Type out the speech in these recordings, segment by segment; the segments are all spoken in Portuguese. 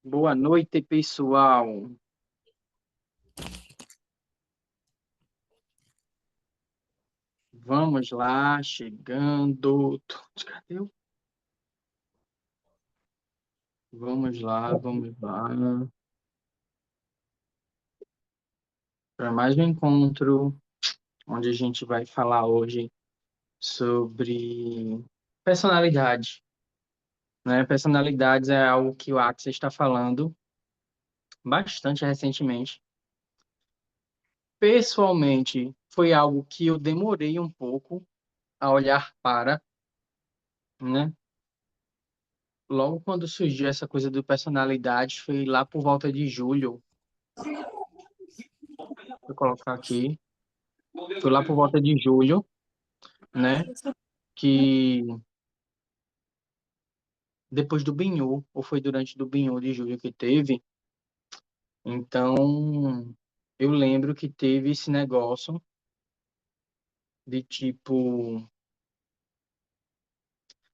Boa noite, pessoal. Vamos lá, chegando. Cadê o... Vamos lá, vamos lá. Para mais um encontro, onde a gente vai falar hoje sobre personalidade, né? Personalidades é algo que o Axel está falando bastante recentemente. Pessoalmente, foi algo que eu demorei um pouco a olhar para, né? Logo quando surgiu essa coisa do personalidade, foi lá por volta de julho. Vou colocar aqui. Foi lá por volta de julho, né? Que depois do Binhu, ou foi durante do Binhu de julho que teve. Então, eu lembro que teve esse negócio de tipo.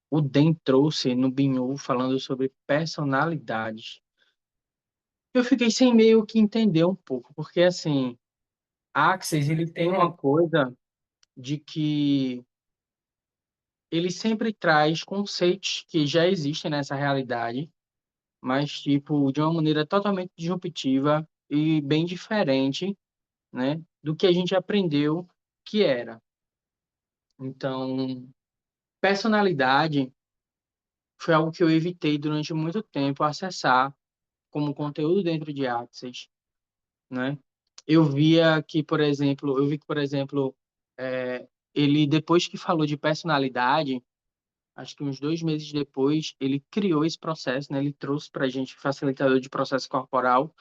O Den trouxe no Binhu falando sobre personalidades. Eu fiquei sem meio que entender um pouco, porque assim, Axis, ele tem uma coisa de que ele sempre traz conceitos que já existem nessa realidade, mas tipo de uma maneira totalmente disruptiva e bem diferente, né, do que a gente aprendeu que era. Então, personalidade foi algo que eu evitei durante muito tempo acessar como conteúdo dentro de Axis, né? Eu vi que, por exemplo, ele depois que falou de personalidade, acho que uns 2 meses depois, ele criou esse processo, né? Ele trouxe para a gente facilitador de processo corporal.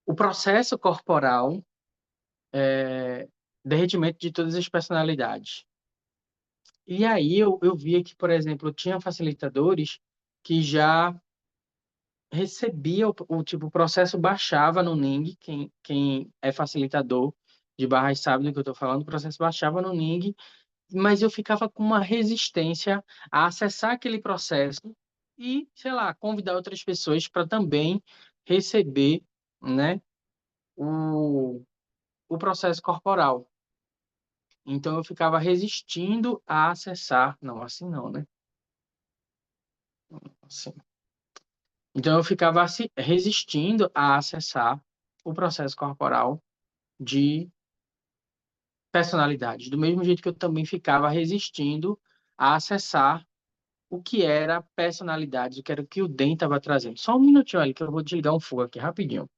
O processo corporal é derretimento de todas as personalidades. E aí eu via que, por exemplo, tinha facilitadores que já recebia tipo, o processo baixava no Ning, quem é facilitador de barras sabe do que eu estou falando, o processo baixava no Ning, mas eu ficava com uma resistência a acessar aquele processo e, sei lá, convidar outras pessoas para também receber, né, o, o processo corporal. Então eu ficava resistindo a acessar, não, assim não, né? Assim. Então eu ficava resistindo a acessar o processo corporal de personalidade, do mesmo jeito que eu também ficava resistindo a acessar o que era personalidade, o que era o que o Den estava trazendo. Só um minutinho ali que eu vou desligar um fogo aqui rapidinho.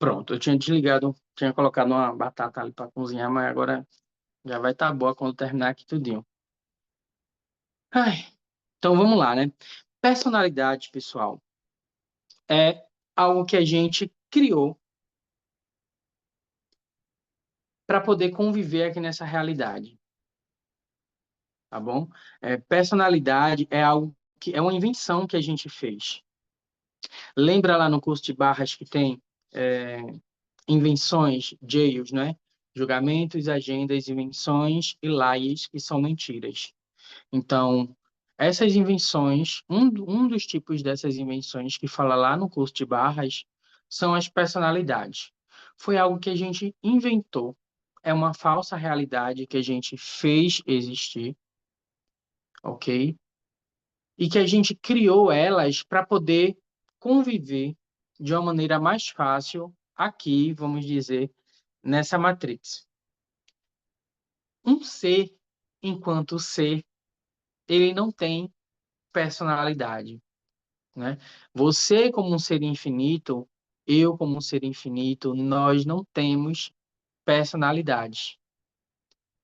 Pronto, eu tinha desligado, tinha colocado uma batata ali para cozinhar, mas agora já vai estar boa quando terminar aqui tudinho. Ai, então vamos lá, né? Personalidade, pessoal, é algo que a gente criou para poder conviver aqui nessa realidade, tá bom? Personalidade é algo que é uma invenção que a gente fez. Lembra lá no curso de barras que tem é, invenções, jails, né? Julgamentos, agendas, invenções e lies, que são mentiras. Então, essas invenções, um dos tipos dessas invenções que fala lá no curso de barras são as personalidades. Foi algo que a gente inventou, é uma falsa realidade que a gente fez existir, ok? E que a gente criou elas para poder conviver de uma maneira mais fácil aqui, vamos dizer, nessa matrix. Um ser, enquanto ser, ele não tem personalidade, né? Você como um ser infinito, eu como um ser infinito, nós não temos personalidade.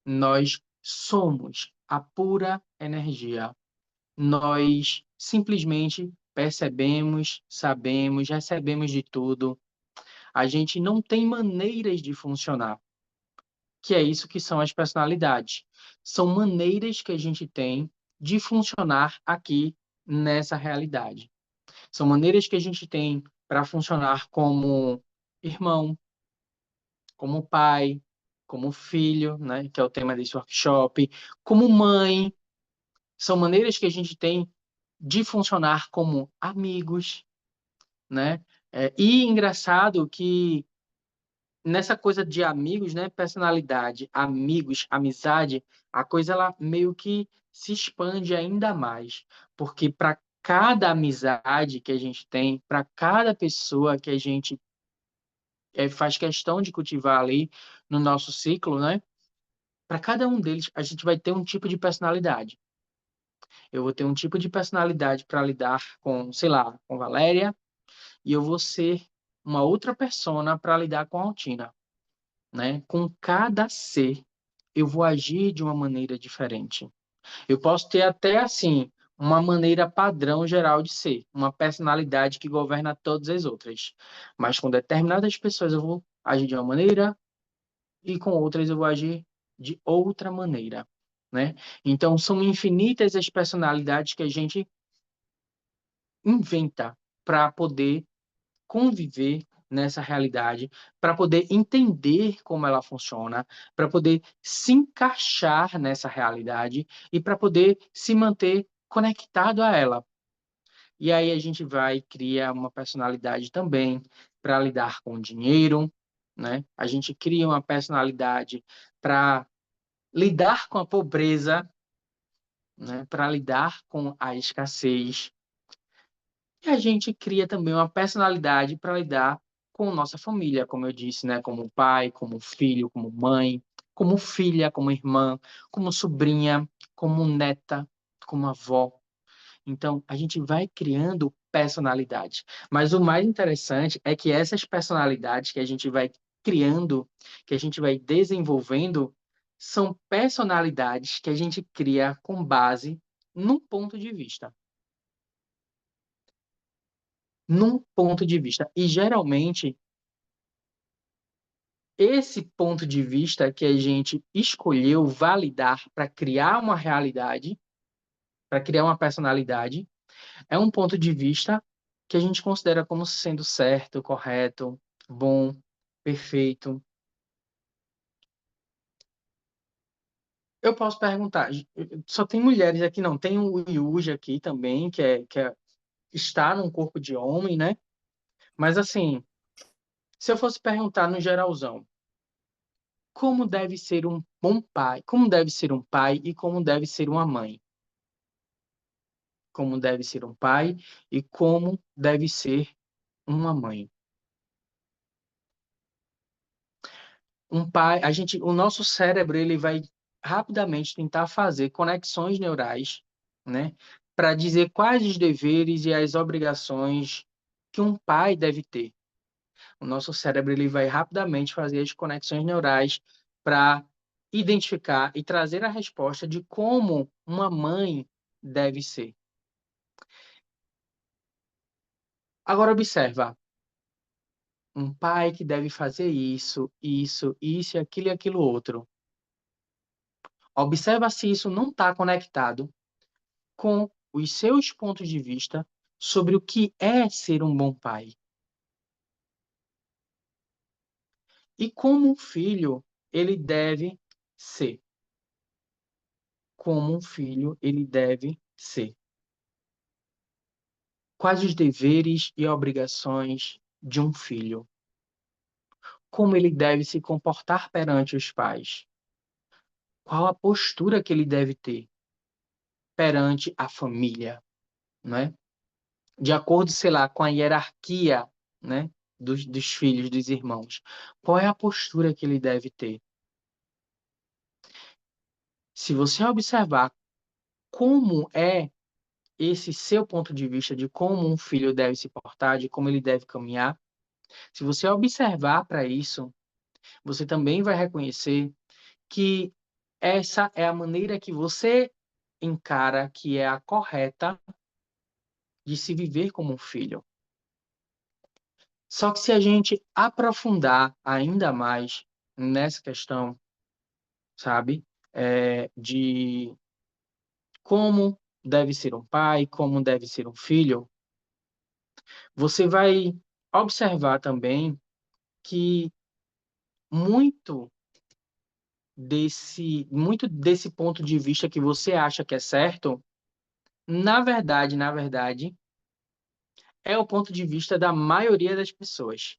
Nós somos a pura energia. Nós simplesmente percebemos, sabemos, recebemos de tudo. A gente não tem maneiras de funcionar, que é isso que são as personalidades. São maneiras que a gente tem de funcionar aqui nessa realidade. São maneiras que a gente tem para funcionar como irmão, como pai, como filho, né, que é o tema desse workshop, como mãe. São maneiras que a gente tem de funcionar como amigos, né? E engraçado que nessa coisa de amigos, né, personalidade, amigos, amizade, a coisa ela meio que se expande ainda mais, porque para cada amizade que a gente tem, para cada pessoa que a gente faz questão de cultivar ali no nosso ciclo, né? Para cada um deles, a gente vai ter um tipo de personalidade. Eu vou ter um tipo de personalidade para lidar com, sei lá, com Valéria, e eu vou ser uma outra persona para lidar com a Altina, né? Com cada ser, eu vou agir de uma maneira diferente. Eu posso ter até, assim, uma maneira padrão geral de ser, uma personalidade que governa todas as outras. Mas com determinadas pessoas eu vou agir de uma maneira e com outras eu vou agir de outra maneira, né? Então, são infinitas as personalidades que a gente inventa para poder conviver nessa realidade, para poder entender como ela funciona, para poder se encaixar nessa realidade e para poder se manter conectado a ela. E aí a gente vai criar uma personalidade também para lidar com o dinheiro, né? A gente cria uma personalidade para lidar com a pobreza, né? Para lidar com a escassez. E a gente cria também uma personalidade para lidar com nossa família, como eu disse, né? Como pai, como filho, como mãe, como filha, como irmã, como sobrinha, como neta, como avó. Então, a gente vai criando personalidades. Mas o mais interessante é que essas personalidades que a gente vai criando, que a gente vai desenvolvendo, são personalidades que a gente cria com base num ponto de vista. Num ponto de vista. E geralmente, esse ponto de vista que a gente escolheu validar para criar uma realidade, para criar uma personalidade, é um ponto de vista que a gente considera como sendo certo, correto, bom, perfeito. Eu posso perguntar, só tem mulheres aqui, não? Tem o Yuji aqui também, está num corpo de homem, né? Mas assim, se eu fosse perguntar no geralzão, como deve ser um bom pai, como deve ser um pai e como deve ser uma mãe? Como deve ser um pai e como deve ser uma mãe? Um pai, o nosso cérebro, ele vai rapidamente tentar fazer conexões neurais, né, para dizer quais os deveres e as obrigações que um pai deve ter. O nosso cérebro, ele vai rapidamente fazer as conexões neurais para identificar e trazer a resposta de como uma mãe deve ser. Agora observa, um pai que deve fazer isso, e aquilo outro. Observa se isso não está conectado com os seus pontos de vista sobre o que é ser um bom pai. E como um filho ele deve ser. Como um filho ele deve ser. Quais os deveres e obrigações de um filho? Como ele deve se comportar perante os pais? Qual a postura que ele deve ter perante a família, né? De acordo, sei lá, com a hierarquia, né, dos filhos, dos irmãos. Qual é a postura que ele deve ter? Se você observar como é esse seu ponto de vista de como um filho deve se portar, de como ele deve caminhar, se você observar para isso, você também vai reconhecer que essa é a maneira que você encara que é a correta de se viver como um filho. Só que se a gente aprofundar ainda mais nessa questão, sabe, de como deve ser um pai, como deve ser um filho, você vai observar também que muito muito desse ponto de vista que você acha que é certo, na verdade, é o ponto de vista da maioria das pessoas.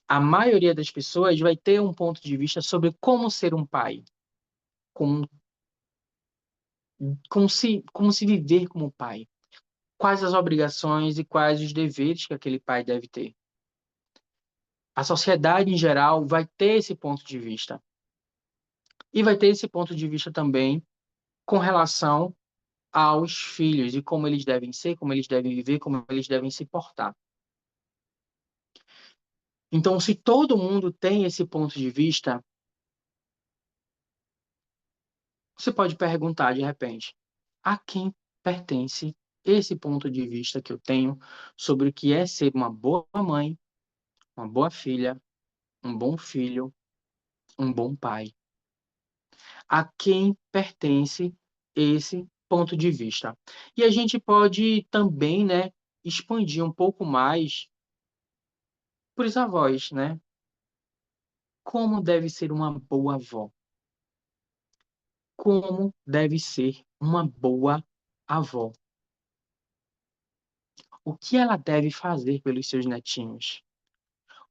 A maioria das pessoas vai ter um ponto de vista sobre como ser um pai, como, como se viver como pai, quais as obrigações e quais os deveres que aquele pai deve ter. A sociedade em geral vai ter esse ponto de vista. E vai ter esse ponto de vista também com relação aos filhos e como eles devem ser, como eles devem viver, como eles devem se portar. Então, se todo mundo tem esse ponto de vista, você pode perguntar de repente: a quem pertence esse ponto de vista que eu tenho sobre o que é ser uma boa mãe, uma boa filha, um bom filho, um bom pai? A quem pertence esse ponto de vista? E a gente pode também, né, expandir um pouco mais para os avós, né? Como deve ser uma boa avó? Como deve ser uma boa avó? O que ela deve fazer pelos seus netinhos?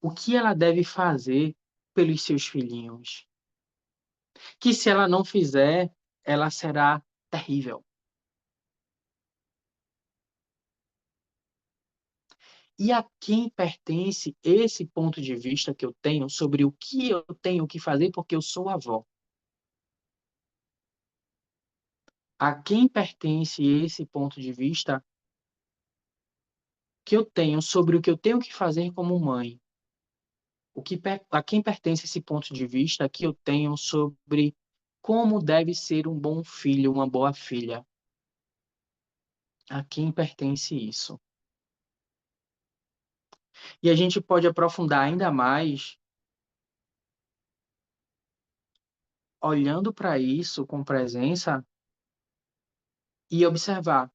O que ela deve fazer pelos seus filhinhos? Que se ela não fizer, ela será terrível. E a quem pertence esse ponto de vista que eu tenho sobre o que eu tenho que fazer porque eu sou avó? A quem pertence esse ponto de vista que eu tenho sobre o que eu tenho que fazer como mãe? A quem pertence esse ponto de vista que eu tenho sobre como deve ser um bom filho, uma boa filha? A quem pertence isso? E a gente pode aprofundar ainda mais olhando para isso com presença e observar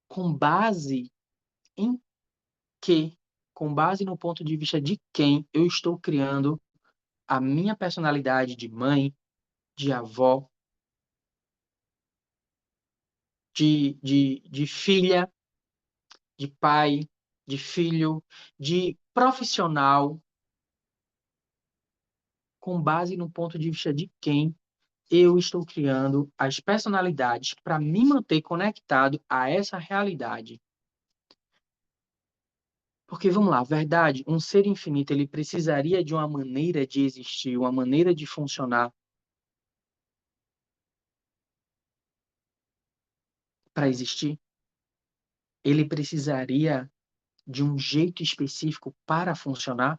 com base em que, com base no ponto de vista de quem eu estou criando a minha personalidade de mãe, de avó, de filha, de pai, de filho, de profissional, com base no ponto de vista de quem eu estou criando as personalidades para me manter conectado a essa realidade. Porque vamos lá, verdade, um ser infinito ele precisaria de uma maneira de existir, uma maneira de funcionar para existir. Ele precisaria de um jeito específico para funcionar,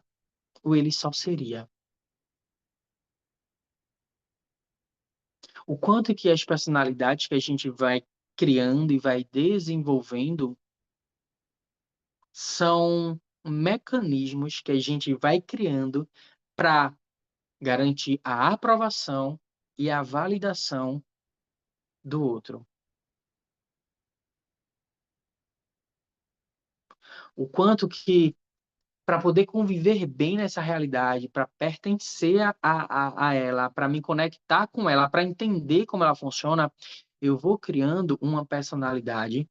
ou ele só seria? O quanto que as personalidades que a gente vai criando e vai desenvolvendo são mecanismos que a gente vai criando para garantir a aprovação e a validação do outro. O quanto que, para poder conviver bem nessa realidade, para pertencer a ela, para me conectar com ela, para entender como ela funciona, eu vou criando uma personalidade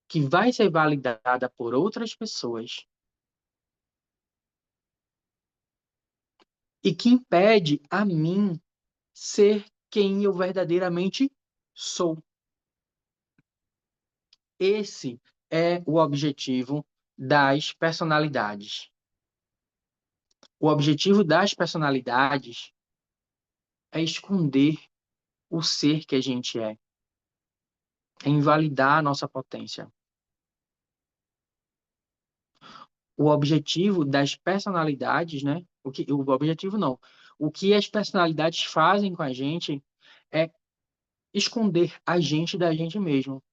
que vai ser validada por outras pessoas e que impede a mim ser quem eu verdadeiramente sou. Esse é o objetivo das personalidades. O objetivo das personalidades é esconder o ser que a gente é invalidar a nossa potência. O objetivo das personalidades, né? O objetivo não. O que as personalidades fazem com a gente é esconder a gente da gente mesmo.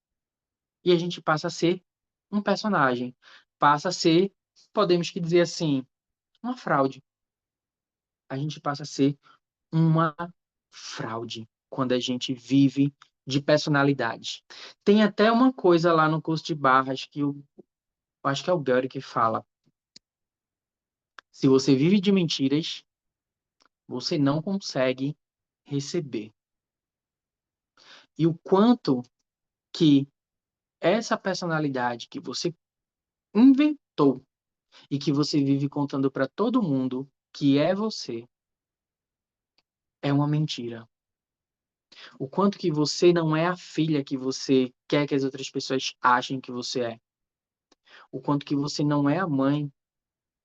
E a gente passa a ser um personagem. Passa a ser, podemos que dizer assim, uma fraude. A gente passa a ser uma fraude quando a gente vive de personalidades. Tem até uma coisa lá no curso de barras que eu acho que é o Gary que fala, se você vive de mentiras, você não consegue receber. E o quanto que essa personalidade que você inventou e que você vive contando para todo mundo que é você, é uma mentira. O quanto que você não é a filha que você quer que as outras pessoas achem que você é. O quanto que você não é a mãe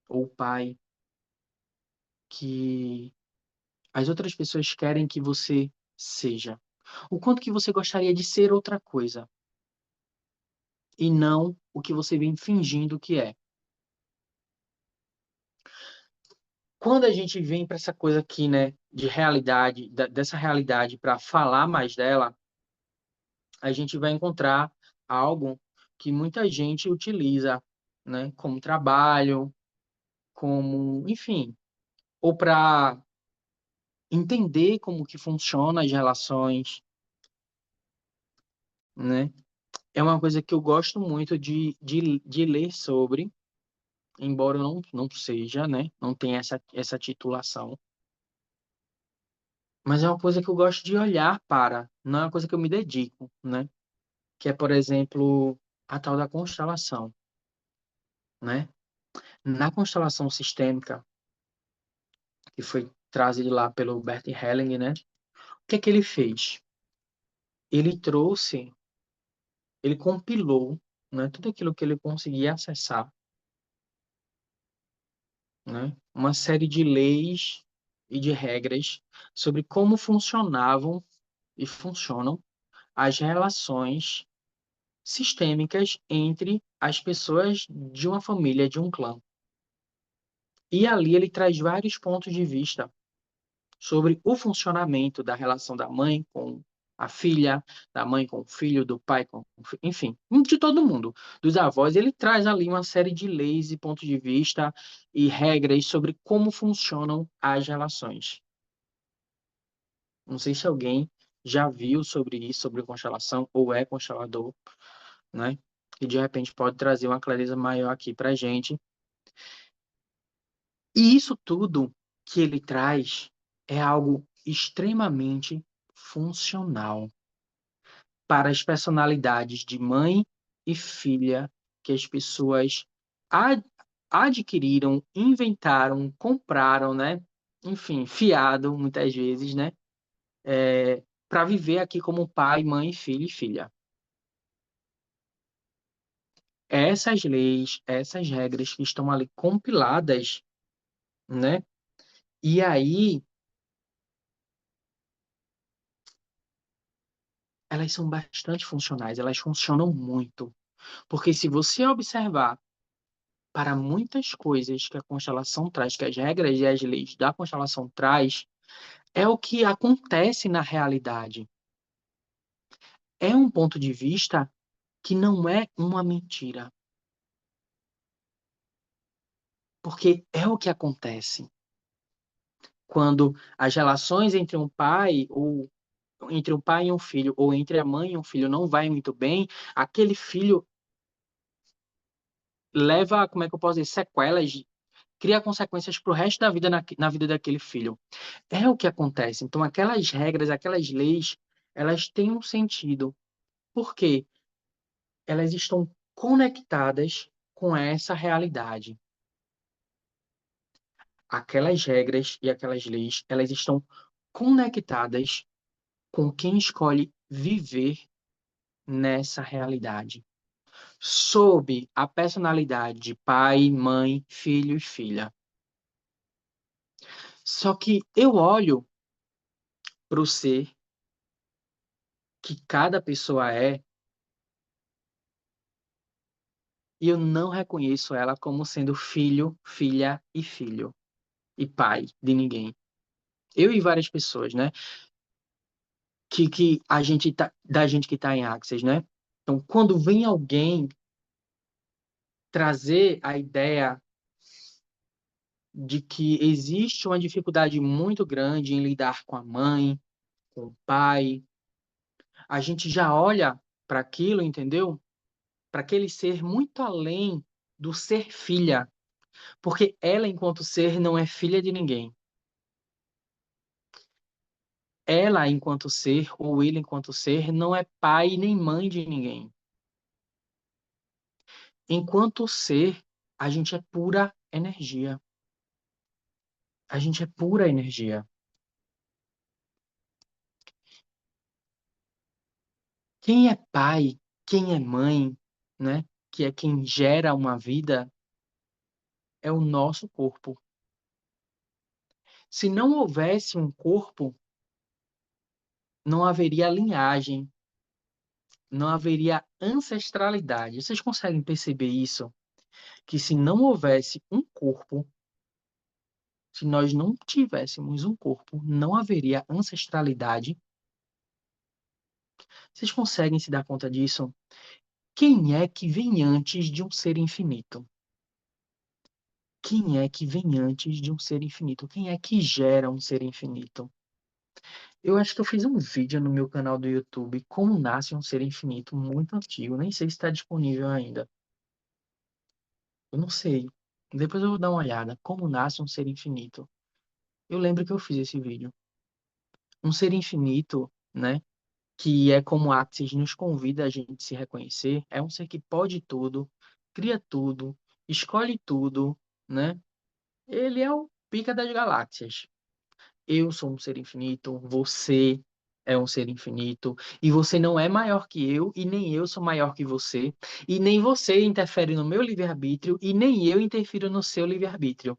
ou o pai que as outras pessoas querem que você seja. O quanto que você gostaria de ser outra coisa e não o que você vem fingindo que é. Quando a gente vem para essa coisa aqui, né, de realidade, dessa realidade para falar mais dela, a gente vai encontrar algo que muita gente utiliza, né, como trabalho, como, enfim, ou para entender como que funcionam as relações, né? É uma coisa que eu gosto muito de ler sobre, embora eu não seja, né? Não tenha essa titulação. Mas é uma coisa que eu gosto de olhar para, não é uma coisa que eu me dedico, né? Que é, por exemplo, a tal da constelação, né? Na constelação sistêmica, que foi trazida lá pelo Bert Helling, né? O que é que ele fez? Ele trouxe, ele compilou, né, tudo aquilo que ele conseguia acessar, né? Uma série de leis e de regras sobre como funcionavam e funcionam as relações sistêmicas entre as pessoas de uma família, de um clã. E ali ele traz vários pontos de vista sobre o funcionamento da relação da mãe com a filha, da mãe com o filho, do pai com o filho, enfim, de todo mundo, dos avós. Ele traz ali uma série de leis e pontos de vista e regras sobre como funcionam as relações. Não sei se alguém já viu sobre isso, sobre constelação, ou é constelador, né? E de repente pode trazer uma clareza maior aqui para a gente. E isso tudo que ele traz é algo extremamente funcional para as personalidades de mãe e filha que as pessoas ad adquiriram, inventaram, compraram, né? Enfim, fiado muitas vezes, né? Para viver aqui como pai, mãe, filho e filha. Essas leis, essas regras que estão ali compiladas, né? E aí elas são bastante funcionais, elas funcionam muito. Porque se você observar para muitas coisas que a constelação traz, que as regras e as leis da constelação traz, é o que acontece na realidade. É um ponto de vista que não é uma mentira, porque é o que acontece. Quando as relações entre um pai ou entre um pai e um filho, ou entre a mãe e um filho não vai muito bem, aquele filho leva, como é que eu posso dizer, sequelas, cria consequências para o resto da vida na vida daquele filho. É o que acontece. Então, aquelas regras, aquelas leis, elas têm um sentido. Por quê? Elas estão conectadas com essa realidade. Aquelas regras e aquelas leis, elas estão conectadas com quem escolhe viver nessa realidade. Sob a personalidade de pai, mãe, filho e filha. Só que eu olho para o ser que cada pessoa é e eu não reconheço ela como sendo filho, filha e filho e pai de ninguém. Eu e várias pessoas, né? Que a gente tá, da gente que está em Axis, né? Então, quando vem alguém trazer a ideia de que existe uma dificuldade muito grande em lidar com a mãe, com o pai, a gente já olha para aquilo, entendeu? Para aquele ser muito além do ser filha, porque ela, enquanto ser, não é filha de ninguém. Ela, enquanto ser, ou ele, enquanto ser, não é pai nem mãe de ninguém. Enquanto ser, a gente é pura energia. A gente é pura energia. Quem é pai, quem é mãe, né? Que é quem gera uma vida, é o nosso corpo. Se não houvesse um corpo, não haveria linhagem, não haveria ancestralidade. Vocês conseguem perceber isso? Que se não houvesse um corpo, se nós não tivéssemos um corpo, não haveria ancestralidade. Vocês conseguem se dar conta disso? Quem é que vem antes de um ser infinito? Quem é que vem antes de um ser infinito? Quem é que gera um ser infinito? Eu acho que eu fiz um vídeo no meu canal do YouTube, Como Nasce um Ser Infinito, muito antigo, nem sei se está disponível ainda. Eu não sei. Depois eu vou dar uma olhada. Como nasce um ser infinito? Eu lembro que eu fiz esse vídeo. Um ser infinito, né? Que é como Axis nos convida a gente se reconhecer, é um ser que pode tudo, cria tudo, escolhe tudo, né? Ele é o pica das galáxias. Eu sou um ser infinito, você é um ser infinito, e você não é maior que eu, e nem eu sou maior que você, e nem você interfere no meu livre-arbítrio, e nem eu interfiro no seu livre-arbítrio,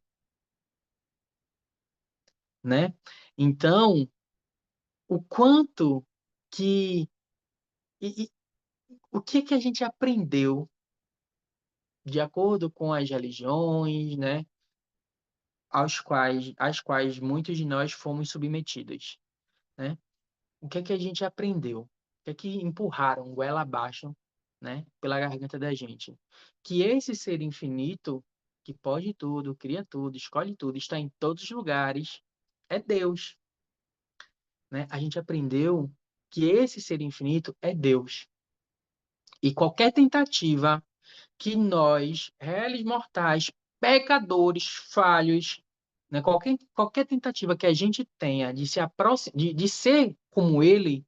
né? Então, o quanto que e o que que a gente aprendeu de acordo com as religiões, né, às quais muitos de nós fomos submetidos, né? O que é que a gente aprendeu? O que é que empurraram goela abaixo, né, pela garganta da gente? Que esse ser infinito, que pode tudo, cria tudo, escolhe tudo, está em todos os lugares, é Deus, né? A gente aprendeu que esse ser infinito é Deus. E qualquer tentativa que nós, réis mortais, pecadores, falhos, né, qualquer tentativa que a gente tenha de se aproximar, de ser como ele,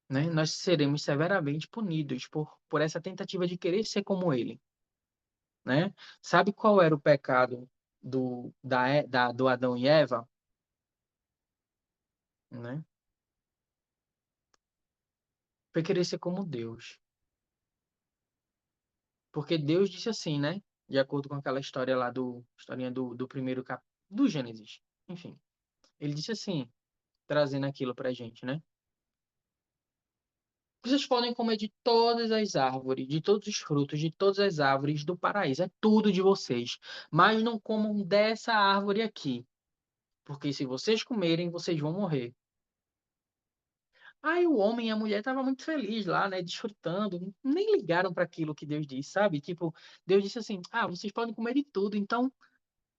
né, nós seremos severamente punidos por essa tentativa de querer ser como ele, né? Sabe qual era o pecado do Adão e Eva, né? Foi querer ser como Deus. Porque Deus disse assim, né? De acordo com aquela história lá historinha do primeiro capítulo do Gênesis. Enfim, ele disse assim, trazendo aquilo pra gente, né? Vocês podem comer de todas as árvores, de todos os frutos, de todas as árvores do paraíso. É tudo de vocês. Mas não comam dessa árvore aqui. Porque se vocês comerem, vocês vão morrer. Aí o homem e a mulher estavam muito felizes lá, né? Desfrutando. Nem ligaram para aquilo que Deus disse, sabe? Tipo, Deus disse assim: ah, vocês podem comer de tudo. Então,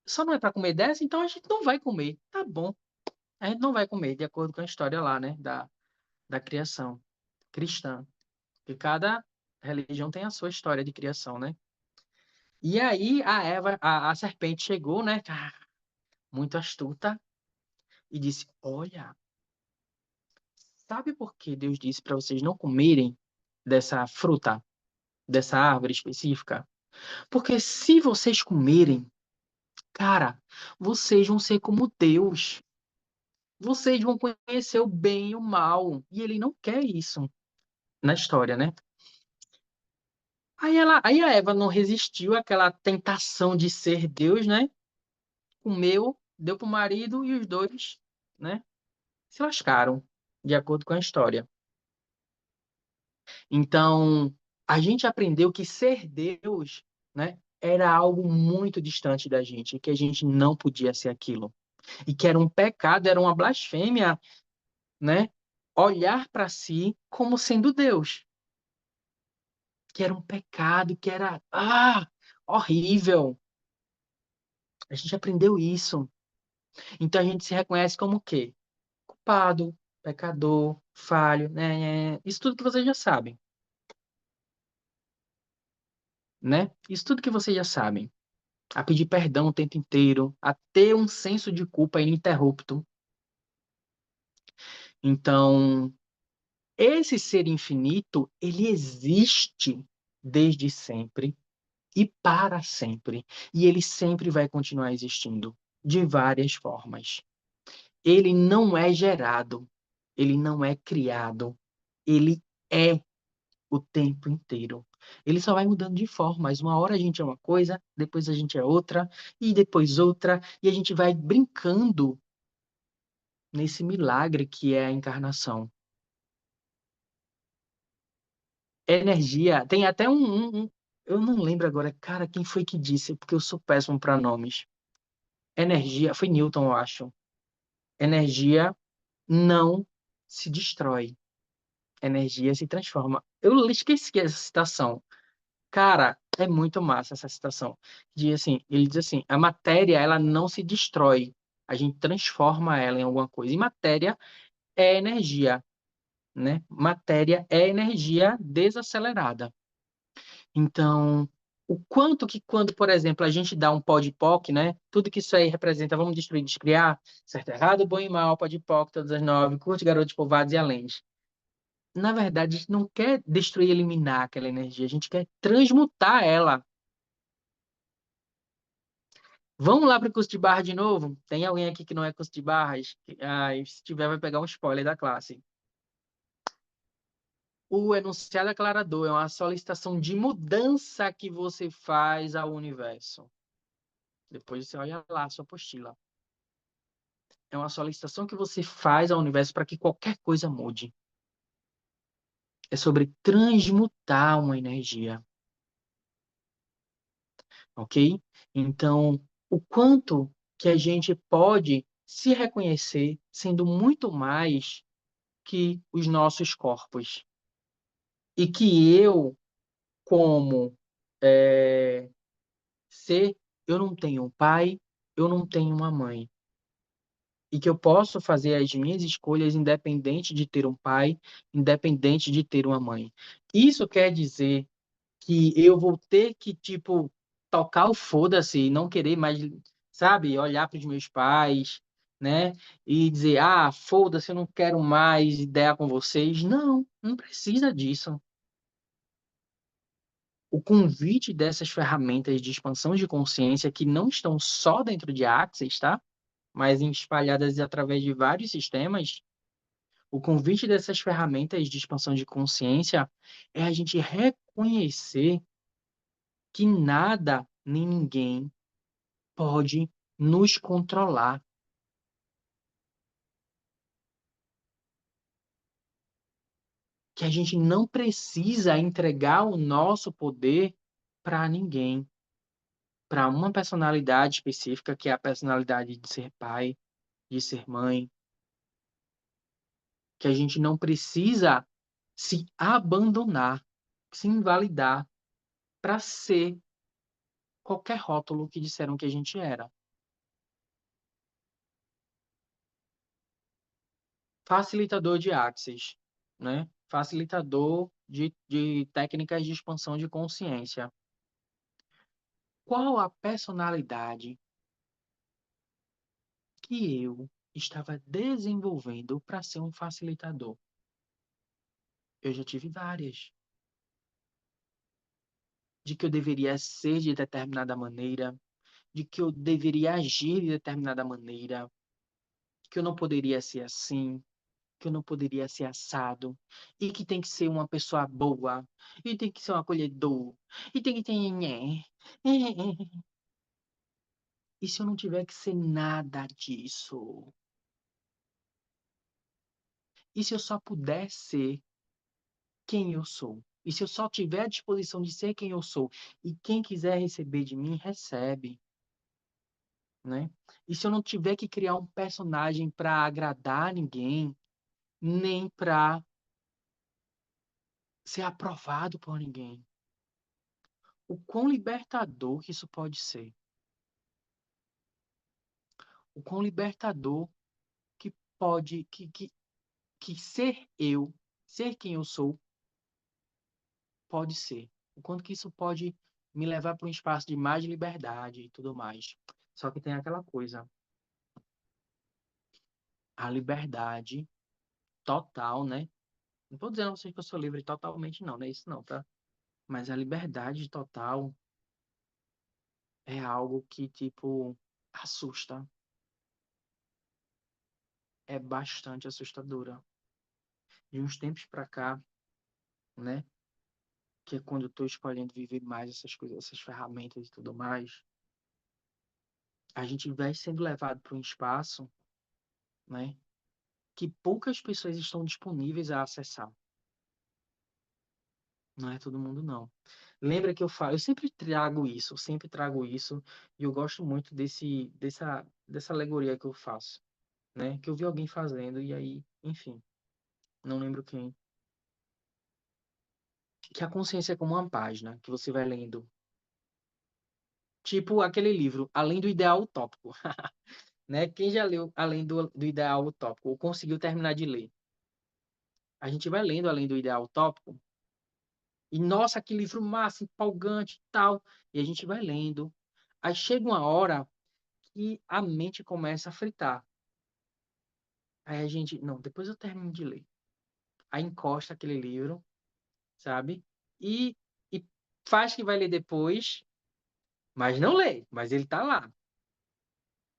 só não é para comer dessa, então a gente não vai comer. Tá bom. A gente não vai comer, de acordo com a história lá, né? Da criação cristã. Que cada religião tem a sua história de criação, né? E aí a serpente chegou, né? Muito astuta, e disse: olha, sabe por que Deus disse para vocês não comerem dessa fruta, dessa árvore específica? Porque se vocês comerem, cara, vocês vão ser como Deus. Vocês vão conhecer o bem e o mal. E ele não quer isso na história, né? Aí a Eva não resistiu àquela tentação de ser Deus, né? Comeu, deu pro marido e os dois, né, se lascaram, de acordo com a história. Então, a gente aprendeu que ser Deus, né, era algo muito distante da gente, que a gente não podia ser aquilo. E que era um pecado, era uma blasfêmia, né, olhar para si como sendo Deus. Que era um pecado, que era, horrível. A gente aprendeu isso. Então a gente se reconhece como o quê? Culpado, pecador, falho, né? Isso tudo que vocês já sabem. né? Isso tudo que vocês já sabem. A pedir perdão o tempo inteiro, a ter um senso de culpa ininterrupto. Então, esse ser infinito, ele existe desde sempre e para sempre. E ele sempre vai continuar existindo, de várias formas. Ele não é gerado, ele não é criado, ele é o tempo inteiro. Ele só vai mudando de forma, mas uma hora a gente é uma coisa, depois a gente é outra, e depois outra, e a gente vai brincando nesse milagre que é a encarnação. Energia, tem até eu não lembro agora, cara, quem foi que disse, porque eu sou péssimo para nomes. Energia, foi Newton, eu acho. Energia não se destrói, energia se transforma. Eu esqueci essa citação. Cara, é muito massa essa citação. Ele diz assim, a matéria, ela não se destrói, a gente transforma ela em alguma coisa. E matéria é energia, né? Matéria é energia desacelerada. Então, o quanto que quando, por exemplo, a gente dá um pó de POC, né? Tudo que isso aí representa, vamos destruir, descriar, certo, errado, bom e mal, pó de POC, todas as nove, curte, garotos, povoados e além. Na verdade, a gente não quer destruir, eliminar aquela energia, a gente quer transmutar ela. Vamos lá para o curso de barra de novo? Tem alguém aqui que não é curso de barras? Ah, se tiver, vai pegar um spoiler da classe. O enunciado aclarador é uma solicitação de mudança que você faz ao universo. Depois você olha lá a sua apostila. É uma solicitação que você faz ao universo para que qualquer coisa mude. É sobre transmutar uma energia, ok? Então, o quanto que a gente pode se reconhecer sendo muito mais que os nossos corpos. E que eu, como ser, eu não tenho um pai, eu não tenho uma mãe. E que eu posso fazer as minhas escolhas independente de ter um pai, independente de ter uma mãe. Isso quer dizer que eu vou ter que, tipo, tocar o foda-se e não querer mais, sabe, olhar para os meus pais, né? E dizer, ah, foda-se, eu não quero mais ideia com vocês. Não, não precisa disso. O convite dessas ferramentas de expansão de consciência que não estão só dentro de Axis, tá? Mas espalhadas através de vários sistemas, o convite dessas ferramentas de expansão de consciência é a gente reconhecer que nada nem ninguém pode nos controlar, que a gente não precisa entregar o nosso poder para ninguém, para uma personalidade específica, que é a personalidade de ser pai, de ser mãe, que a gente não precisa se abandonar, se invalidar para ser qualquer rótulo que disseram que a gente era. Facilitador de Axis, né? Facilitador de técnicas de expansão de consciência. Qual a personalidade que eu estava desenvolvendo para ser um facilitador? Eu já tive várias. De que eu deveria ser de determinada maneira, de que eu deveria agir de determinada maneira, que eu não poderia ser assim, que eu não poderia ser assado, e que tem que ser uma pessoa boa, e tem que ser um acolhedor, e tem que ter. E se eu não tiver que ser nada disso? E se eu só puder ser quem eu sou? E se eu só tiver a disposição de ser quem eu sou? E quem quiser receber de mim, recebe, né? E se eu não tiver que criar um personagem para agradar ninguém, nem para ser aprovado por ninguém? O quão libertador que isso pode ser. O quão libertador que pode, que ser eu, ser quem eu sou, pode ser. O quanto que isso pode me levar para um espaço de mais liberdade e tudo mais. Só que tem aquela coisa, a liberdade total, né? Não estou dizendo a vocês que eu sou livre totalmente, não, não é isso não, tá? Mas a liberdade total é algo que, tipo, assusta. É bastante assustadora. De uns tempos pra cá, né? Que é quando eu tô escolhendo viver mais essas coisas, essas ferramentas e tudo mais, a gente vai sendo levado para um espaço, né? Que poucas pessoas estão disponíveis a acessar. Não é todo mundo, não. Lembra que eu falo, eu sempre trago isso, e eu gosto muito dessa alegoria que eu faço, né? Que eu vi alguém fazendo, e aí, enfim, não lembro quem. Que a consciência é como uma página que você vai lendo. Tipo aquele livro, Além do Ideal Utópico, né? Quem já leu Além do Ideal Utópico, ou conseguiu terminar de ler? A gente vai lendo Além do Ideal Utópico, e nossa, que livro massa, empolgante e tal. E a gente vai lendo. Aí chega uma hora que a mente começa a fritar. Aí a gente, não, depois eu termino de ler. Aí encosta aquele livro, sabe? E faz que vai ler depois, mas não lê, mas ele tá lá,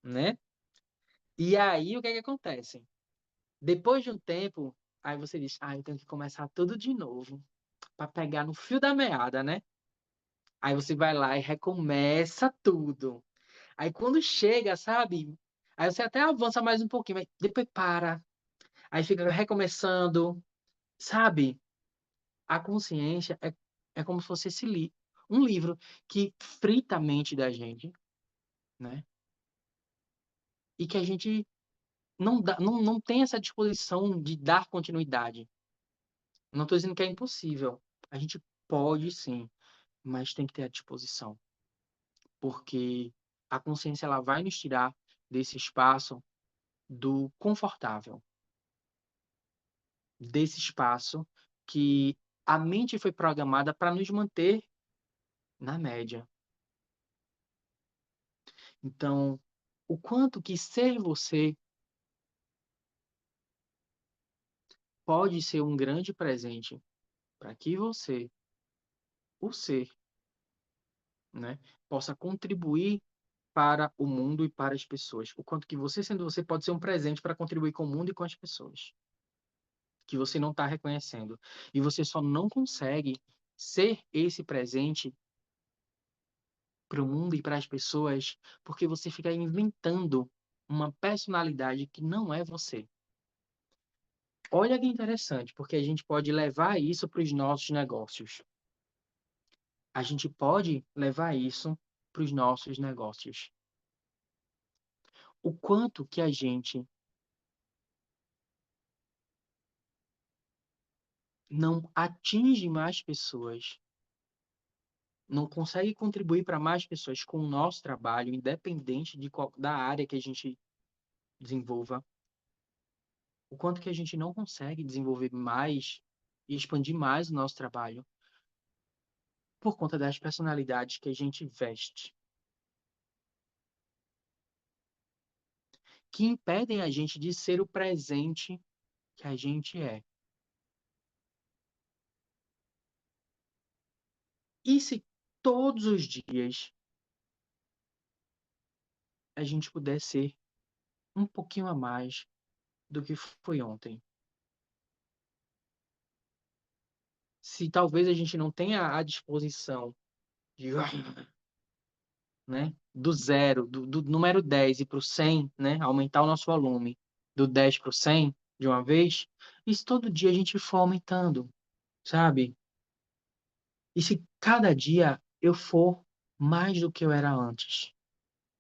né? E aí o que é que acontece? Depois de um tempo, aí você diz, eu tenho que começar tudo de novo, para pegar no fio da meada, né? Aí você vai lá e recomeça tudo. Aí quando chega, sabe? Aí você até avança mais um pouquinho, mas depois para. Aí fica recomeçando, sabe? A consciência é como se fosse um livro que frita a mente da gente, né? E que a gente não tem essa disposição de dar continuidade. Não estou dizendo que é impossível. A gente pode sim, mas tem que ter a disposição. Porque a consciência ela vai nos tirar desse espaço do confortável, desse espaço que a mente foi programada para nos manter na média. Então, o quanto que ser você pode ser um grande presente para que você, o ser, né, possa contribuir para o mundo e para as pessoas. O quanto que você, sendo você, pode ser um presente para contribuir com o mundo e com as pessoas, que você não está reconhecendo. E você só não consegue ser esse presente para o mundo e para as pessoas porque você fica inventando uma personalidade que não é você. Olha que interessante, porque a gente pode levar isso para os nossos negócios. A gente pode levar isso para os nossos negócios. O quanto que a gente não atinge mais pessoas, não consegue contribuir para mais pessoas com o nosso trabalho, independente da área que a gente desenvolva, o quanto que a gente não consegue desenvolver mais e expandir mais o nosso trabalho por conta das personalidades que a gente veste, que impedem a gente de ser o presente que a gente é. E se todos os dias a gente puder ser um pouquinho a mais do que foi ontem? Se talvez a gente não tenha a disposição de, né, do zero, do número 10 e para o 100, né, aumentar o nosso volume do 10 para o 100 de uma vez, isso todo dia a gente for aumentando, sabe? E se cada dia eu for mais do que eu era antes,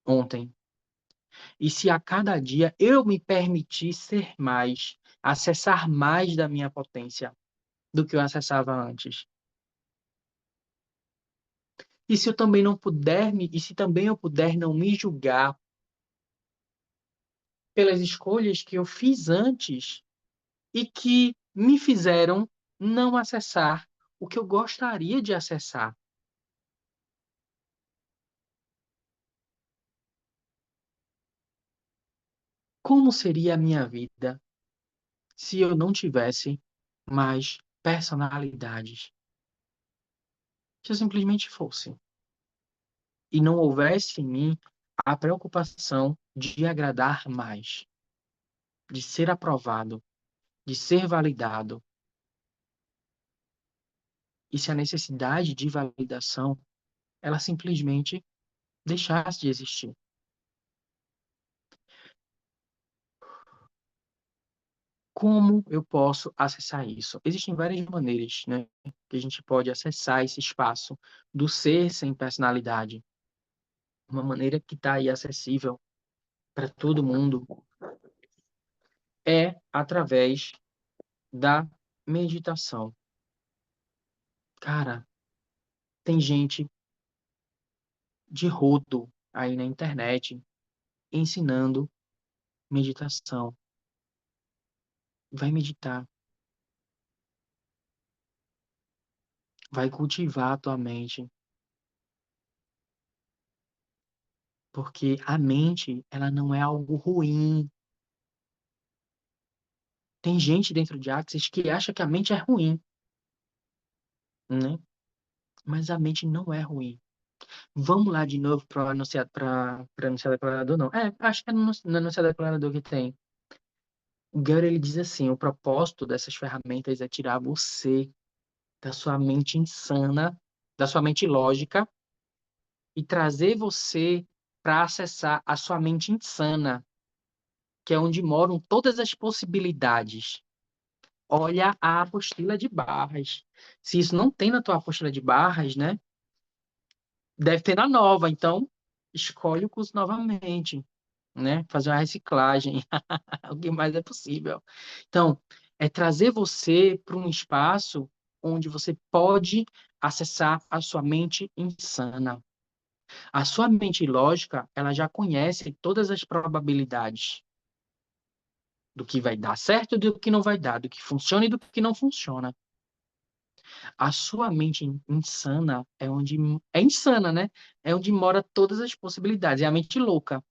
ontem, e se a cada dia eu me permitir ser mais, acessar mais da minha potência do que eu acessava antes, e se eu também não puder me, e se também eu puder não me julgar pelas escolhas que eu fiz antes e que me fizeram não acessar o que eu gostaria de acessar. Como seria a minha vida se eu não tivesse mais personalidades? Se eu simplesmente fosse e não houvesse em mim a preocupação de agradar mais, de ser aprovado, de ser validado, e se a necessidade de validação ela simplesmente deixasse de existir. Como eu posso acessar isso? Existem várias maneiras, né, que a gente pode acessar esse espaço do ser sem personalidade. Uma maneira que está aí acessível para todo mundo é através da meditação. Cara, tem gente de rodo aí na internet ensinando meditação. Vai meditar, vai cultivar a tua mente, porque a mente, ela não é algo ruim. Tem gente dentro de Axis que acha que a mente é ruim, né? Mas a mente não é ruim. Vamos lá de novo para o anunciado, para anunciado declarador, não. Acho que é no anunciado declarador que tem. O Gary, ele diz assim, o propósito dessas ferramentas é tirar você da sua mente insana, da sua mente lógica, e trazer você para acessar a sua mente insana, que é onde moram todas as possibilidades. Olha a apostila de barras. Se isso não tem na tua apostila de barras, né? Deve ter na nova. Então, escolhe o curso novamente, né? Fazer uma reciclagem. O que mais é possível. Então, é trazer você para um espaço onde você pode acessar a sua mente insana. A sua mente lógica, ela já conhece todas as probabilidades do que vai dar certo e do que não vai dar, do que funciona e do que não funciona. A sua mente insana é onde é insana, né? É onde mora todas as possibilidades, é a mente louca.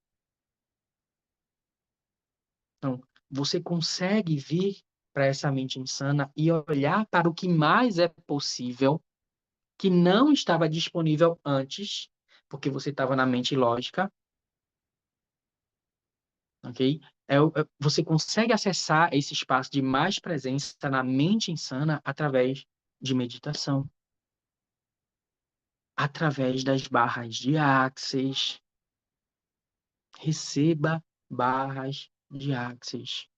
Então, você consegue vir para essa mente insana e olhar para o que mais é possível, que não estava disponível antes, porque você estava na mente lógica, ok? Você consegue acessar esse espaço de mais presença na mente insana através de meditação, através das barras de Axis. Receba barras de Axis.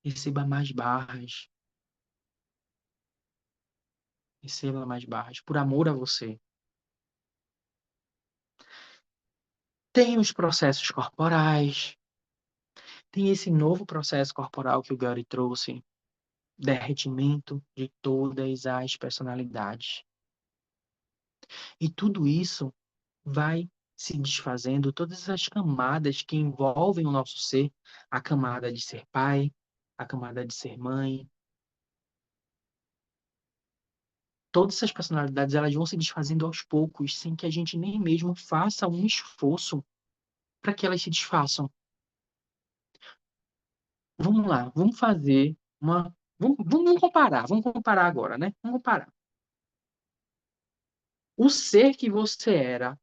Receba mais barras. Receba mais barras. Por amor a você. Tem os processos corporais. Tem esse novo processo corporal que o Gary trouxe. Derretimento de todas as personalidades. E tudo isso vai se desfazendo, todas as camadas que envolvem o nosso ser, a camada de ser pai, a camada de ser mãe, todas essas personalidades elas vão se desfazendo aos poucos, sem que a gente nem mesmo faça um esforço para que elas se desfaçam. Vamos lá, vamos fazer uma. Vamos comparar agora, né? Vamos comparar. O ser que você era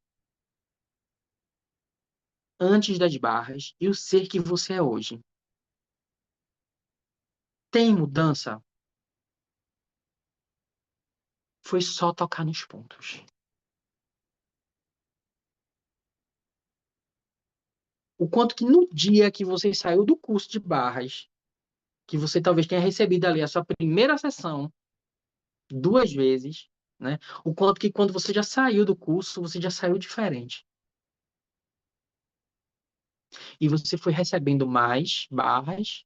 antes das barras e o ser que você é hoje. Tem mudança? Foi só tocar nos pontos. O quanto que no dia que você saiu do curso de barras, que você talvez tenha recebido ali a sua primeira sessão, 2 vezes, né? O quanto que quando você já saiu do curso, você já saiu diferente. E você foi recebendo mais barras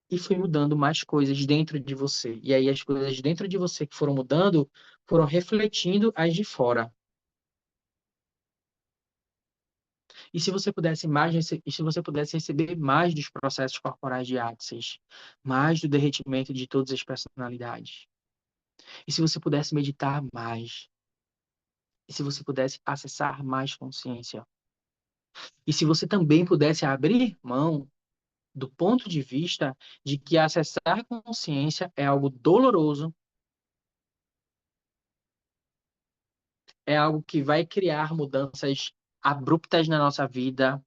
e foi mudando mais coisas dentro de você. E aí as coisas dentro de você que foram mudando foram refletindo as de fora. E se você pudesse receber mais dos processos corporais de Axis, mais do derretimento de todas as personalidades. E se você pudesse meditar mais, e se você pudesse acessar mais consciência, E se você também pudesse abrir mão do ponto de vista de que acessar a consciência é algo doloroso, é algo que vai criar mudanças abruptas na nossa vida,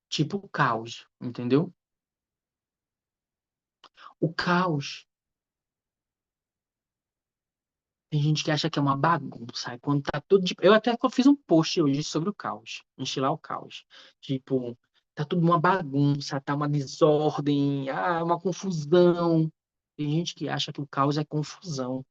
tipo caos, entendeu? O caos. Tem gente que acha que é uma bagunça. Aí quando tá tudo. Eu até fiz um post hoje sobre o caos. Enchilar o caos. Tipo, tá tudo uma bagunça, tá uma desordem, uma confusão. Tem gente que acha que o caos é confusão.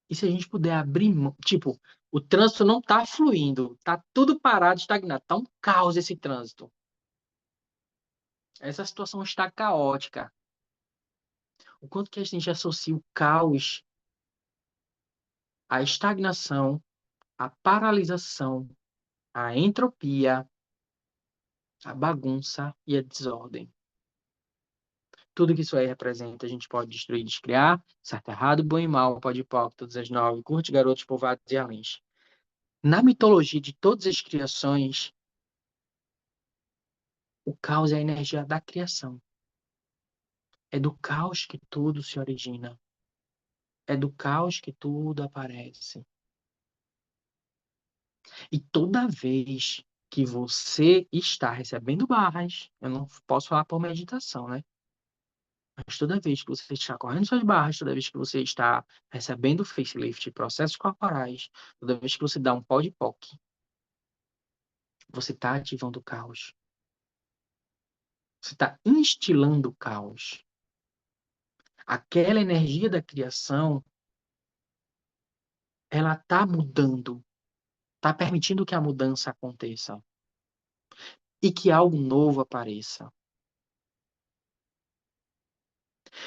E se a gente puder abrir mão. Tipo, o trânsito não tá fluindo. Tá tudo parado, estagnado. Tá um caos esse trânsito. Essa situação está caótica. O quanto que a gente associa o caos à estagnação, à paralisação, à entropia, à bagunça e à desordem. Tudo que isso aí representa, a gente pode destruir e descriar, certo, errado, bom e mal, pode ir pó, todas as nove, curte, garotos, povoados e alens. Na mitologia de todas as criações, o caos é a energia da criação. É do caos que tudo se origina. É do caos que tudo aparece. E toda vez que você está recebendo barras, eu não posso falar por meditação, né? Mas toda vez que você está correndo suas barras, toda vez que você está recebendo facelift, processos corporais, toda vez que você dá um pó de POC, você está ativando o caos. Você está instilando o caos. Aquela energia da criação, ela está mudando, está permitindo que a mudança aconteça e que algo novo apareça.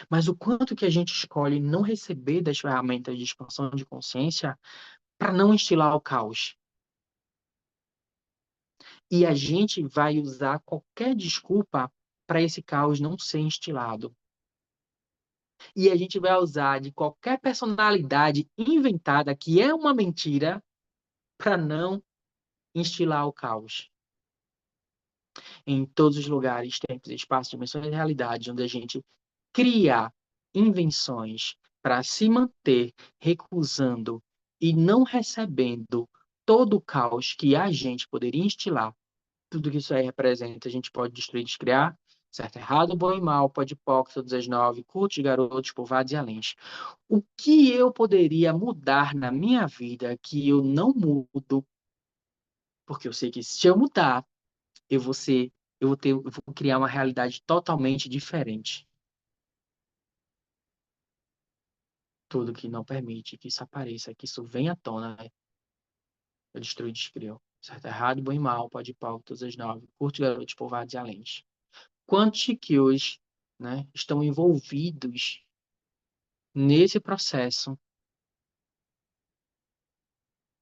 Mas o quanto que a gente escolhe não receber das ferramentas de expansão de consciência para não instilar o caos. E a gente vai usar qualquer desculpa para esse caos não ser instilado. E a gente vai usar de qualquer personalidade inventada, que é uma mentira, para não instilar o caos. Em todos os lugares, tempos, espaços, dimensões e realidades, onde a gente cria invenções para se manter recusando e não recebendo todo o caos que a gente poderia instilar. Tudo que isso aí representa, a gente pode destruir, descriar, certo, errado, bom e mal, pode pó, todas as nove, curte, garotos, povoados e alens. O que eu poderia mudar na minha vida que eu não mudo, porque eu sei que se eu mudar, eu vou ser, eu vou criar uma realidade totalmente diferente. Tudo que não permite que isso apareça, que isso venha à tona, né? Eu destruo e descrio. Certo, errado, bom e mal, pode pau, todas as nove. Curto, garotos, povoados e alens. Quantos que hoje, né, estão envolvidos nesse processo,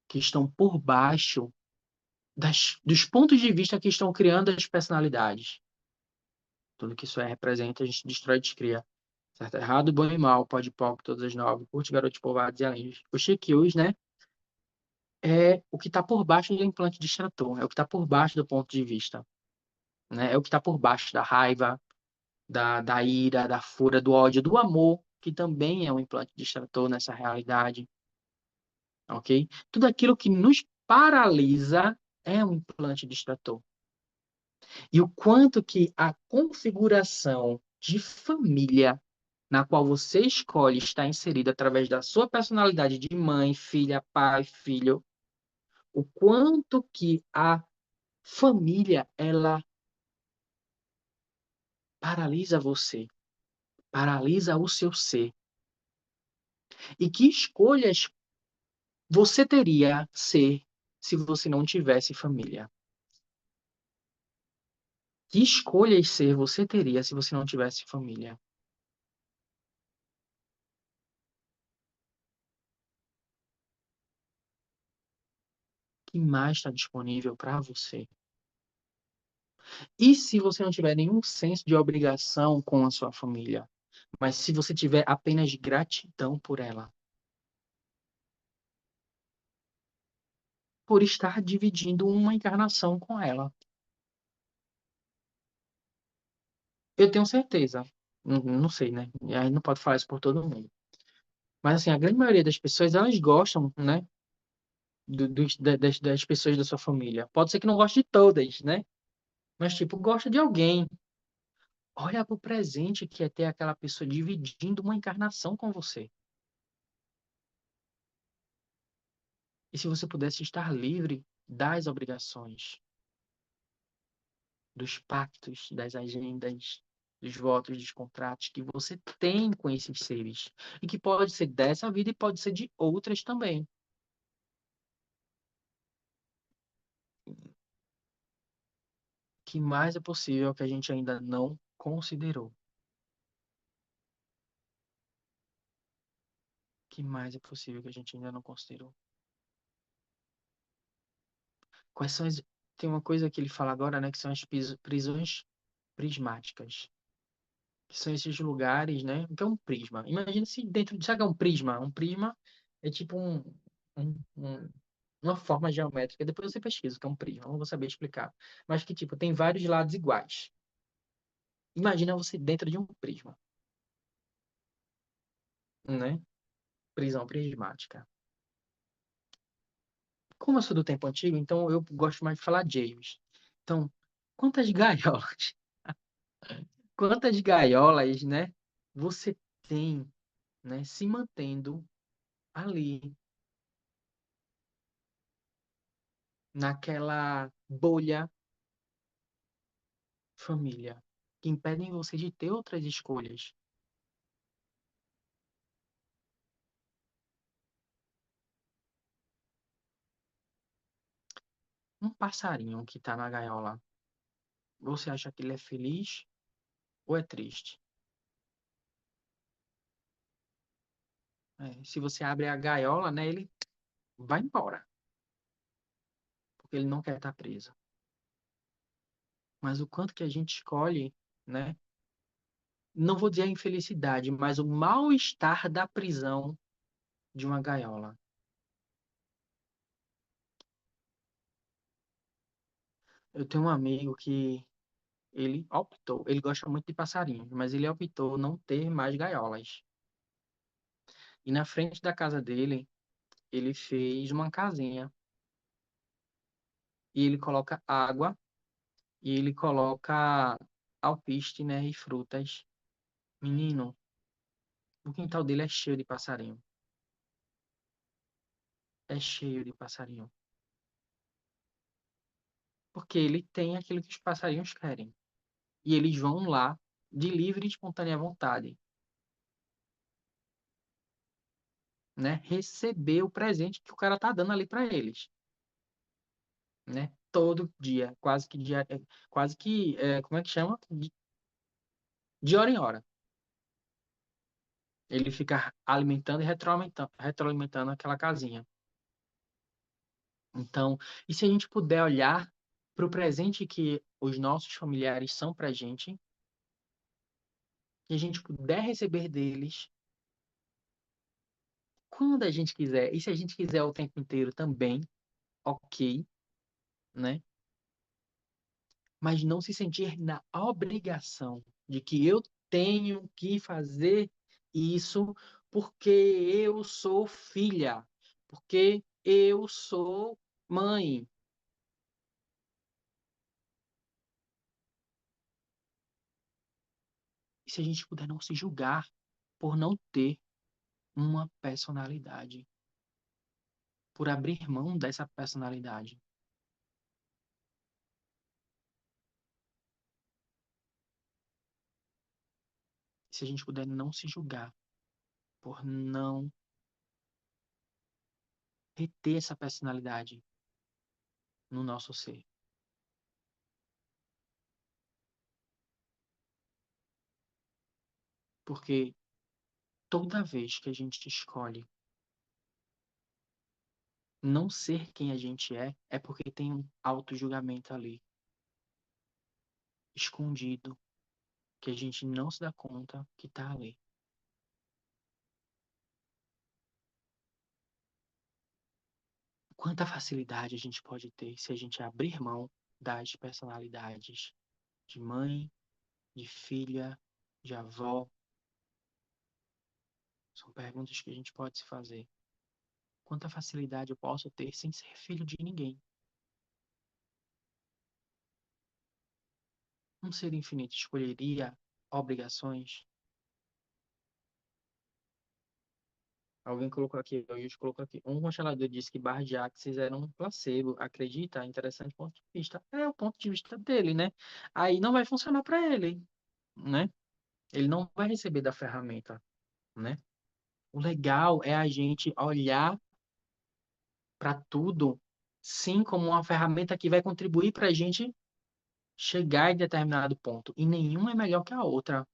que estão por baixo dos pontos de vista que estão criando as personalidades. Tudo que isso representa, a gente destrói e descria. Certo, errado, bom e mal, pode pau, todas as nove. Curte, garotos, povoados e alens. Os Shikyus, né, é o que está por baixo do implante distrator, é o que está por baixo do ponto de vista, né? É o que está por baixo da raiva, da ira, da fúria, do ódio, do amor, que também é um implante distrator nessa realidade, ok? Tudo aquilo que nos paralisa é um implante distrator. E o quanto que a configuração de família na qual você escolhe estar inserido através da sua personalidade de mãe, filha, pai, filho, o quanto que a família, ela paralisa você, paralisa o seu ser. E que escolhas você teria ser se você não tivesse família? Que escolhas ser você teria se você não tivesse família? O que mais está disponível para você? E se você não tiver nenhum senso de obrigação com a sua família, mas se você tiver apenas gratidão por ela? por estar dividindo uma encarnação com ela. Eu tenho certeza. Não sei, né? E aí não pode falar isso por todo mundo. Mas assim, a grande maioria das pessoas, elas gostam, né? Das pessoas da sua família. Pode ser que não goste de todas, né? Mas, tipo, gosta de alguém. Olha pro presente que é ter aquela pessoa dividindo uma encarnação com você. E se você pudesse estar livre das obrigações, dos pactos, das agendas, dos votos, dos contratos que você tem com esses seres. E que pode ser dessa vida e pode ser de outras também. Que mais é possível que a gente ainda não considerou? Que mais é possível que a gente ainda não considerou? Quais são as... Tem uma coisa que ele fala agora, né, que são as prisões prismáticas. Que são esses lugares, né? O que é um prisma? Imagina se dentro de... Sabe o que é um prisma? Um prisma é tipo um, um- uma forma geométrica. Depois você pesquisa o que é um prisma, não vou saber explicar. Mas que, tipo, tem vários lados iguais. Imagina você dentro de um prisma, né? Prisão prismática. Como eu sou do tempo antigo, então eu gosto mais de falar James. Então, quantas gaiolas, quantas gaiolas, né, você tem, né, se mantendo ali, naquela bolha família, que impedem você de ter outras escolhas? Um passarinho que está na gaiola, você acha que ele é feliz ou é triste? É, se você abre a gaiola, né, ele vai embora, porque ele não quer estar preso. Mas o quanto que a gente escolhe, né? Não vou dizer a infelicidade, mas o mal-estar da prisão de uma gaiola. Eu tenho um amigo que ele optou, ele gosta muito de passarinhos, mas ele optou não ter mais gaiolas. E na frente da casa dele, ele fez uma casinha e ele coloca água e ele coloca alpiste, né, e frutas. Menino, o quintal dele é cheio de passarinho. É cheio de passarinho. Porque ele tem aquilo que os passarinhos querem. E eles vão lá de livre e espontânea vontade, né? Receber o presente que o cara tá dando ali para eles, né? Todo dia, quase que, como é que chama? De hora em hora. Ele fica alimentando e retroalimentando aquela casinha. Então, e se a gente puder olhar para o presente que os nossos familiares são para a gente, e a gente puder receber deles quando a gente quiser, e se a gente quiser o tempo inteiro também, ok, né? Mas não se sentir na obrigação de que eu tenho que fazer isso porque eu sou filha, porque eu sou mãe. E se a gente puder não se julgar por não ter uma personalidade, por abrir mão dessa personalidade. Se a gente puder não se julgar por não reter essa personalidade no nosso ser. Porque toda vez que a gente escolhe não ser quem a gente é porque tem um auto-julgamento ali, escondido, que a gente não se dá conta que tá ali. Quanta facilidade a gente pode ter se a gente abrir mão das personalidades de mãe, de filha, de avó? São perguntas que a gente pode se fazer. Quanta facilidade eu posso ter sem ser filho de ninguém? Um ser infinito escolheria obrigações? Alguém colocou aqui, a gente colocou aqui. Um constelador disse que barra de Axis era um placebo. Acredita? Interessante ponto de vista. É o ponto de vista dele, né? Aí não vai funcionar para ele, né? Ele não vai receber da ferramenta, né? O legal é a gente olhar para tudo, sim, como uma ferramenta que vai contribuir para a gente chegar em determinado ponto. E nenhuma é melhor que a outra.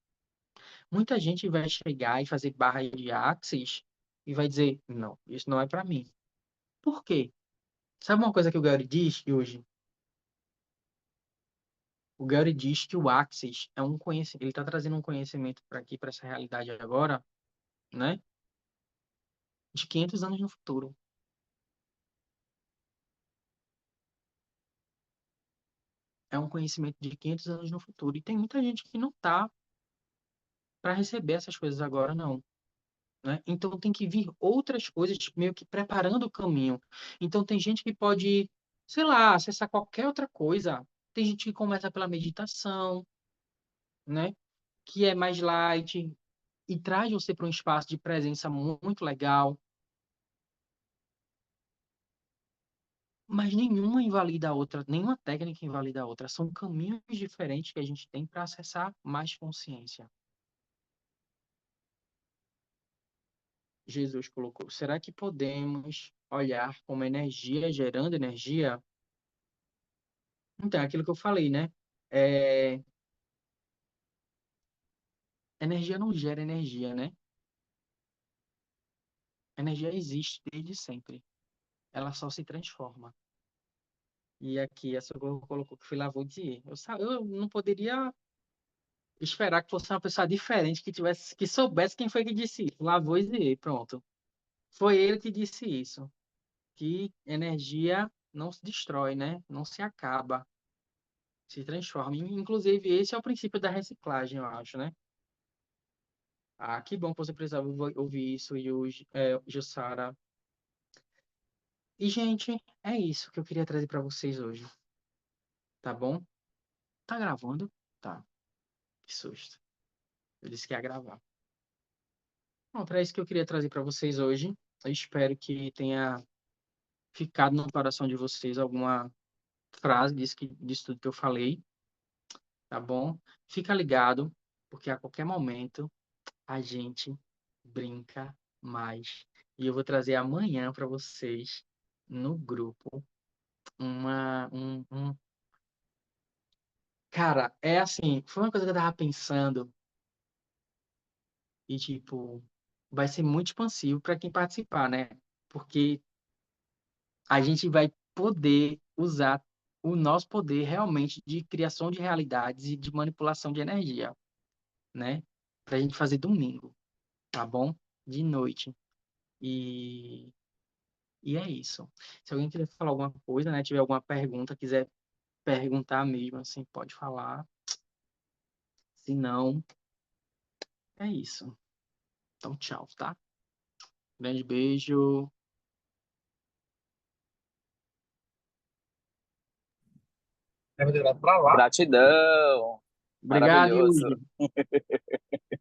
Muita gente vai chegar e fazer barra de Axis e vai dizer, não, isso não é para mim. Por quê? Sabe uma coisa que o Gary diz hoje? O Gary diz que o Axis é um conhecimento, ele está trazendo um conhecimento para aqui, para essa realidade agora, né? De 500 anos no futuro. É um conhecimento de 500 anos no futuro. E tem muita gente que não está para receber essas coisas agora, não. Né? Então tem que vir outras coisas meio que preparando o caminho. Então tem gente que pode, sei lá, acessar qualquer outra coisa. Tem gente que começa pela meditação, né? Que é mais light e traz você para um espaço de presença muito legal. Mas nenhuma invalida a outra, nenhuma técnica invalida a outra. São caminhos diferentes que a gente tem para acessar mais consciência. Jesus colocou: será que podemos olhar como energia gerando energia? Então, é aquilo que eu falei, né? É, energia não gera energia, né? Energia existe desde sempre. Ela só se transforma. E aqui a Socorro colocou que foi Lavoisier. Eu não poderia esperar que fosse uma pessoa diferente que tivesse, que soubesse quem foi que disse isso. Lavoisier, pronto. Foi ele que disse isso. Que energia não se destrói, né? Não se acaba, se transforma. Inclusive, esse é o princípio da reciclagem, eu acho, né? Ah, que bom que você precisava ouvir isso, Jussara. E, gente, é isso que eu queria trazer para vocês hoje, tá bom? Tá gravando? Tá. Que susto. Eu disse que ia gravar. Bom, é isso que eu queria trazer para vocês hoje. Eu espero que tenha ficado no coração de vocês alguma frase disso tudo que eu falei, tá bom? Fica ligado, porque a qualquer momento a gente brinca mais. E eu vou trazer amanhã para vocês no grupo um. Cara, é assim, foi uma coisa que eu tava pensando e, tipo, vai ser muito expansivo para quem participar, né? Porque a gente vai poder usar o nosso poder realmente de criação de realidades e de manipulação de energia, né? Pra gente fazer domingo, tá bom? De noite. E, e é isso. Se alguém quiser falar alguma coisa, né? Tiver alguma pergunta, quiser perguntar mesmo, assim, pode falar. Se não, é isso. Então, tchau, tá? Grande beijo. Gratidão. Obrigado, Maravilhoso. Yuri.